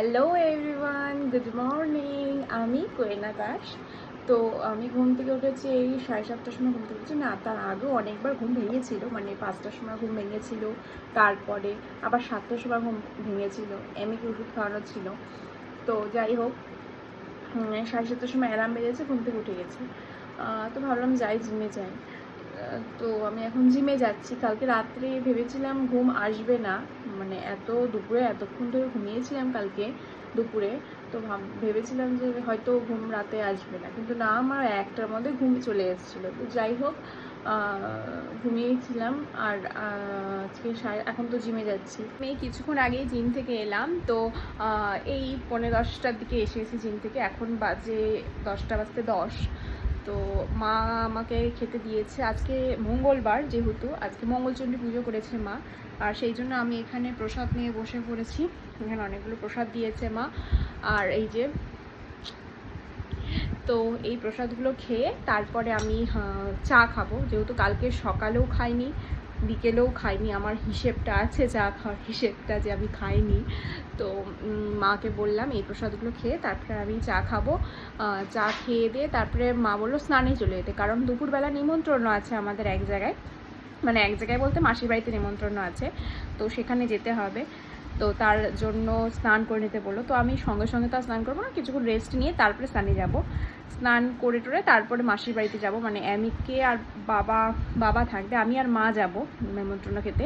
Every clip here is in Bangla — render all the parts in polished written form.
Hello everyone, good morning. আমি কোয়েনা দাস। তো আমি ঘুম থেকে উঠেছি এই 7:30টার সময় ঘুম থেকে উঠেছি। না, তার আগেও অনেকবার ঘুম ভেঙেছিল, মানে 5টার সময় ঘুম ভেঙেছিল, তারপরে আবার 7টার সময় ঘুম ভেঙেছিল। এমনিকে ওষুধ খাওয়ানো ছিল। তো যাই হোক, 7:30টার সময় অ্যালার্ম বেজেছে, ঘুম থেকে উঠে গেছি। তো ভাবলাম যাই, জিমে যাই। তো আমি এখন জিমে যাচ্ছি। কালকে রাত্রে ভেবেছিলাম ঘুম আসবে না, মানে দুপুরে এতক্ষণ ধরে ঘুমিয়েছিলাম কালকে দুপুরে। তো ভেবেছিলাম যে হয়তো ঘুম রাতে আসবে না, কিন্তু না, আমার 1টার মধ্যে ঘুম চলে এসেছিলো। তো যাই হোক, ঘুমিয়েছিলাম। আর আজকে এখন তো জিমে যাচ্ছি। আমি কিছুক্ষণ আগেই জিম থেকে এলাম। তো এই 9:45টার দিকে এসেছি জিম থেকে। এখন বাজে 10টা বাজতে 10। তো মা আমাকে খেতে দিয়েছে। আজকে মঙ্গলবার, যেহেতু আজকে মঙ্গলচণ্ডী পুজো করেছে মা, আর সেই জন্য আমি এখানে প্রসাদ নিয়ে বসে পড়েছি। এখানে অনেকগুলো প্রসাদ দিয়েছে মা। আর এই যে, তো এই প্রসাদগুলো খেয়ে তারপরে আমি চা খাবো, যেহেতু কালকে সকালেও খাইনি, বিকেলেও খাইনি। আমার হিসেবটা আছে, চা খাওয়ার হিসেবটা, যে আমি খাইনি। তো মাকে বললাম এই প্রসাদগুলো খেয়ে তারপরে আমি চা খাবো। চা খেয়ে দিয়ে তারপরে মা বললো স্নানে চলে যেতে, কারণ দুপুরবেলা নিমন্ত্রণ আছে আমাদের এক জায়গায়, মানে এক জায়গায় বলতে মাসির বাড়িতে নিমন্ত্রণ আছে, তো সেখানে যেতে হবে। তো তার জন্য স্নান করে নিতে বললো। তো আমি সঙ্গে সঙ্গে তো স্নান করবো না, কিছুক্ষণ রেস্ট নিয়ে তারপরে স্নানে যাব। স্নান করে টোরে তারপরে মাসির বাড়িতে যাব, মানে অ্যামিকে আর বাবা থাকবে, আমি আর মা যাব নিমন্ত্রণ খেতে।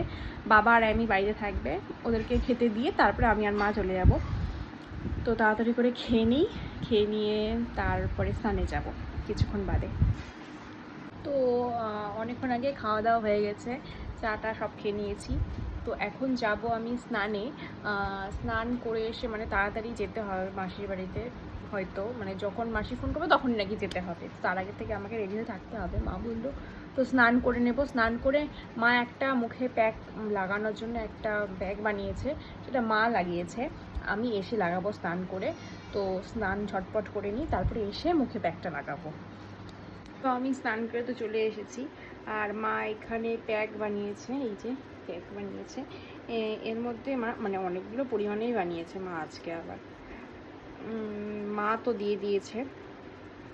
বাবা আর অ্যামি বাইরে থাকবে, ওদেরকে খেতে দিয়ে তারপরে আমি আর মা চলে যাব। তো তাড়াতাড়ি করে খেয়ে নিয়ে তারপরে স্নানে যাব কিছুক্ষণ বাদে। তো অনেকক্ষণ আগে খাওয়া দাওয়া হয়ে গেছে, চাটা সব খেয়ে নিয়েছি। তো এখন যাব আমি স্নানে। স্নান করে এসে, মানে তাড়াতাড়ি যেতে হবে মাসির বাড়িতে, হয়তো মানে যখন মাসি ফোন করবে তখনই নাকি যেতে হবে। তার আগে থেকে আমাকে রেডি হয়ে থাকতে হবে, মা বললো। তো স্নান করে নেব। স্নান করে মা একটা মুখে প্যাক লাগানোর জন্য একটা ব্যাগ বানিয়েছে, সেটা মা লাগিয়েছে, আমি এসে লাগাবো স্নান করে। তো স্নান ঝটপট করে নিই, তারপরে এসে মুখে প্যাকটা লাগাবো। তো আমি স্নান করে তো চলে এসেছি, আর মা এখানে প্যাক বানিয়েছে, এই যে প্যাক বানিয়েছে। এর মধ্যে মা মানে অনেকগুলো পরিমাণেই বানিয়েছে মা আজকে আবার। মা তো দিয়ে দিয়েছে,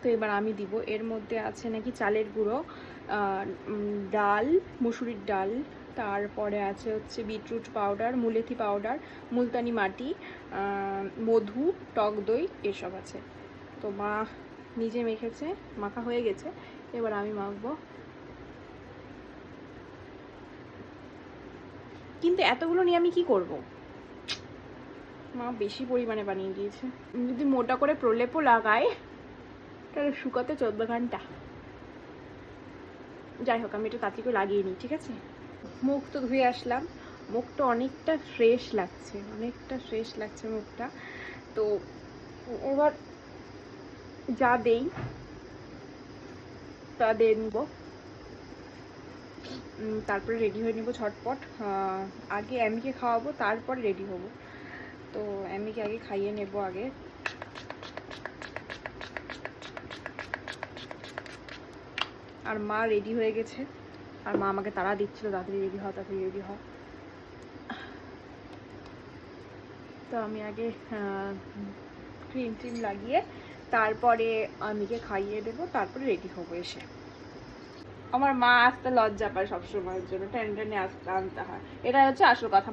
তো এবার আমি দিব। এর মধ্যে আছে নাকি চালের গুঁড়ো, ডাল, মুসুরির ডাল, তারপরে আছে হচ্ছে বিটরুট পাউডার, মুলেথি পাউডার, মুলতানি মাটি, মধু, টক দই, এসব আছে। তো মা নিজে মেখেছে, মাখা হয়ে গেছে, এবার আমি মাখবো। কিন্তু এতগুলো নিয়ে আমি কি করব? মা বেশি পরিমাণে বানিয়ে দিয়েছে। যদি মোটা করে প্রলেপও লাগাই তাহলে শুকাতে 14 ঘন্টা। যাই হোক, আমি এটা তাড়াতাড়ি করে লাগিয়ে নিই, ঠিক আছে? মুখ তো ধুয়ে আসলাম, মুখটা অনেকটা ফ্রেশ লাগছে মুখটা। তো এবার যা দেই তা দিয়ে নিব, তারপরে রেডি হয়ে নিব ঝটপট। আগে অ্যামিকে খাওয়াবো, তারপরে রেডি হব। তো অ্যামিকে আগে খাইয়ে নেব আগে। আর মা রেডি হয়ে গেছে, আর মা আমাকে তাড়া দিচ্ছিল, তাড়াতাড়ি রেডি হ। তো আমি আগে ক্রিম লাগিয়ে তারপরে আমিকে খাইয়ে দেবো, তারপরে রেডি হবো এসে। আমার মা আসতে লজ্জা পায় সবসময়ের জন্য, টেনে আনতে হয়, এটা হচ্ছে আসল কথা।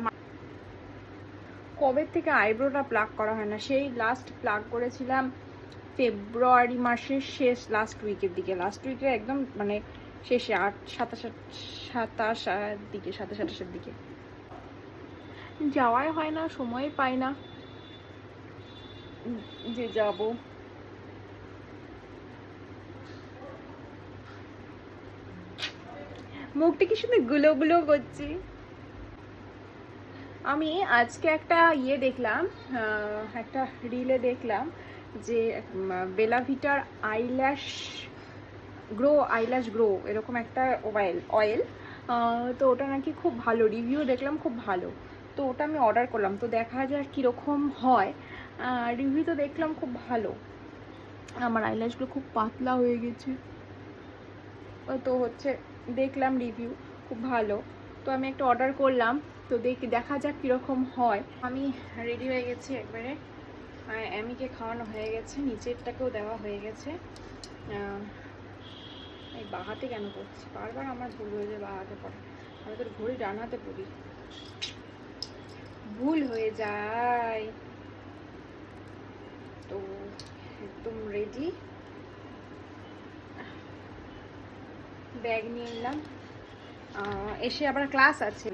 কবে থেকে আইব্রোটা প্লাক করা হয় না, সেই লাস্ট প্লাক করেছিলাম ফেব্রুয়ারি মাসের শেষ লাস্ট উইকে একদম, মানে শেষে 27-28-এর দিকে যাওয়াই হয় না, সময় পাই না যে যাব। মুখটা কি সুন্দর গুলো গুলো করছি। আমি আজকে একটা দেখলাম, একটা রিলে দেখলাম যে বেলাভিটার আইল্যাশ গ্রো এরকম একটা অয়েল, তো ওটা নাকি খুব ভালো, রিভিউ দেখলাম খুব ভালো। তো ওটা আমি অর্ডার করলাম, তো দেখা যাক কীরকম হয়। রিভিউ তো দেখলাম খুব ভালো, আমার আইল্যাশগুলো খুব পাতলা হয়ে গেছে। তো হচ্ছে দেখলাম রিভিউ খুব ভালো, তো আমি একটা অর্ডার করলাম। তো দেখা যাক কীরকম হয়। আমি রেডি হয়ে গেছি একবারে, এমিকে খাওয়ানো হয়ে গেছে, নিচেরটাকেও দেওয়া হয়ে গেছে। এই বাহাতে কেন করছি, বারবার আমার ভুল হয়ে যায় বাহাতে পড়ে, আমি তোর ঘড়ি ডান হাতে পড়ি, ভুল হয়ে যায়। তো একদম রেডি, ব্যাগ নিয়ে নিলাম। এসে আবার ক্লাস আছে,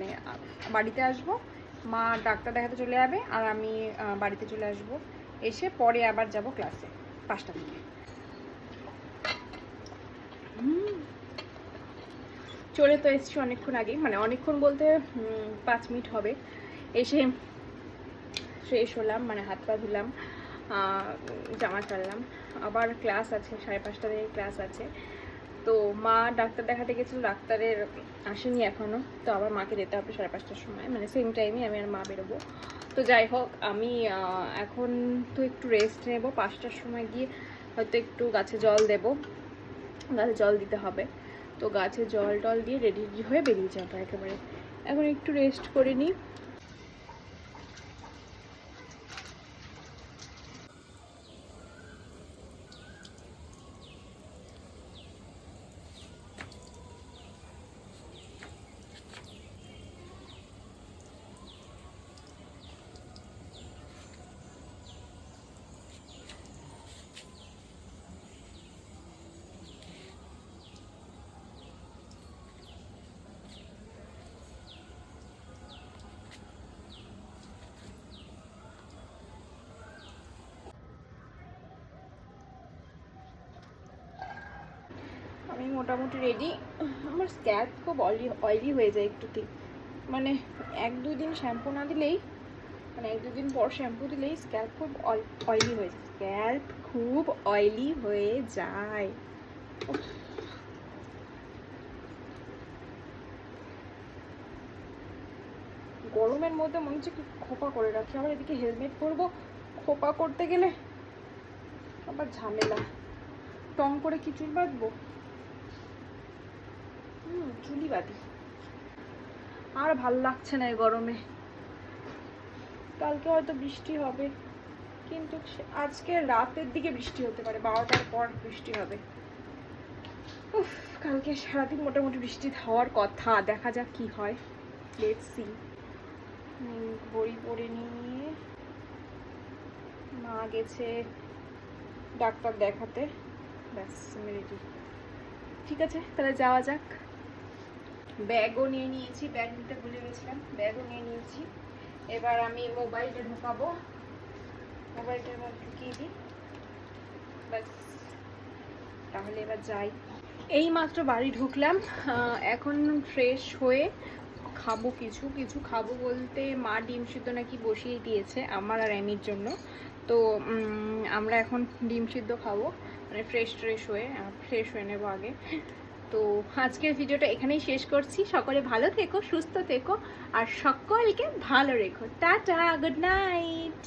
বাড়িতে আসবো, মা ডাক্তার দেখাতে চলে যাবে আর আমি বাড়িতে চলে আসব, এসে পরে আবার যাব ক্লাসে 5টা থেকে। চলে তো এসেছি অনেকক্ষণ আগে, মানে অনেকক্ষণ বলতে 5 মিনিট হবে। এসে ফ্রেশ হলাম, মানে হাত পা ধুলাম, জামা চাললাম, আবার ক্লাস আছে 5:30 থেকে ক্লাস আছে। তো মা ডাক্তার দেখাতে গেছিল, ডাক্তারের আসেনি এখনও, তো আবার মাকে যেতে হবে 5:30টার সময়, মানে সেম টাইমে আমি আর মা বেরোবো। তো যাই হোক, আমি এখন তো একটু রেস্ট নেব, 5টার সময় গিয়ে হয়তো একটু গাছে জল দেব, গাছে জল দিতে হবে। তো গাছে জল টল দিয়ে রেডি হয়ে বেরিয়ে যাবো একেবারে। এখন একটু রেস্ট করে নিই। আমি মোটামুটি রেডি। আমার স্ক্যাল্প খুব অয়েলি হয়ে যায় একটুতেই, মানে 1-2 দিন শ্যাম্পু না দিলেই, মানে 1-2 দিন পর শ্যাম্পু দিলেই স্ক্যাল্প খুব অয়েলি হয়ে যায়, স্ক্যাল্প খুব অয়েলি হয়ে যায়। গরমের মধ্যে মনে হচ্ছে কি খোপা করে রাখি, আবার এদিকে হেলমেট পরবো, খোপা করতে গেলে আবার ঝামেলা, টং করে কি চুল বাঁধবো, চুলি বাঁধি। আর ভাল লাগছে না এই গরমে। কালকে হয়তো বৃষ্টি হবে, কিন্তু আজকে রাতের দিকে বৃষ্টি হতে পারে, 12টার পর বৃষ্টি হবে। উফ, কালকে সারাদিন মোটামুটি বৃষ্টি হওয়ার কথা, দেখা যাক কি হয়, লেটস সি। বই পড়ে নিয়ে মা গেছে ডাক্তার দেখাতে, ব্যাস আমি রেডি। ঠিক আছে, তাহলে যাওয়া যাক। ব্যাগও নিয়ে নিয়েছি, ব্যাগ নিতে ভুলে গেছিলাম, ব্যাগও নিয়ে নিয়েছি। এবার আমি মোবাইলটা ঢোকাবো, মোবাইলটা এবার ঢুকিয়ে দিই, ব্যাস তাহলে এবার যাই। এই মাত্র বাড়ি ঢুকলাম, এখন ফ্রেশ হয়ে খাবো, কিছু খাবো বলতে মা ডিম সিদ্ধ নাকি বসিয়ে দিয়েছে আমার আর এমির জন্য। তো আমরা এখন ডিম সিদ্ধ খাবো, মানে ফ্রেশ হয়ে নেবো আগে। তো আজকের ভিডিওটা এখানেই শেষ করছি। সকলে ভালো থেকো, সুস্থ থেকো আর সকলকে ভালো রেখো। Tata, good night.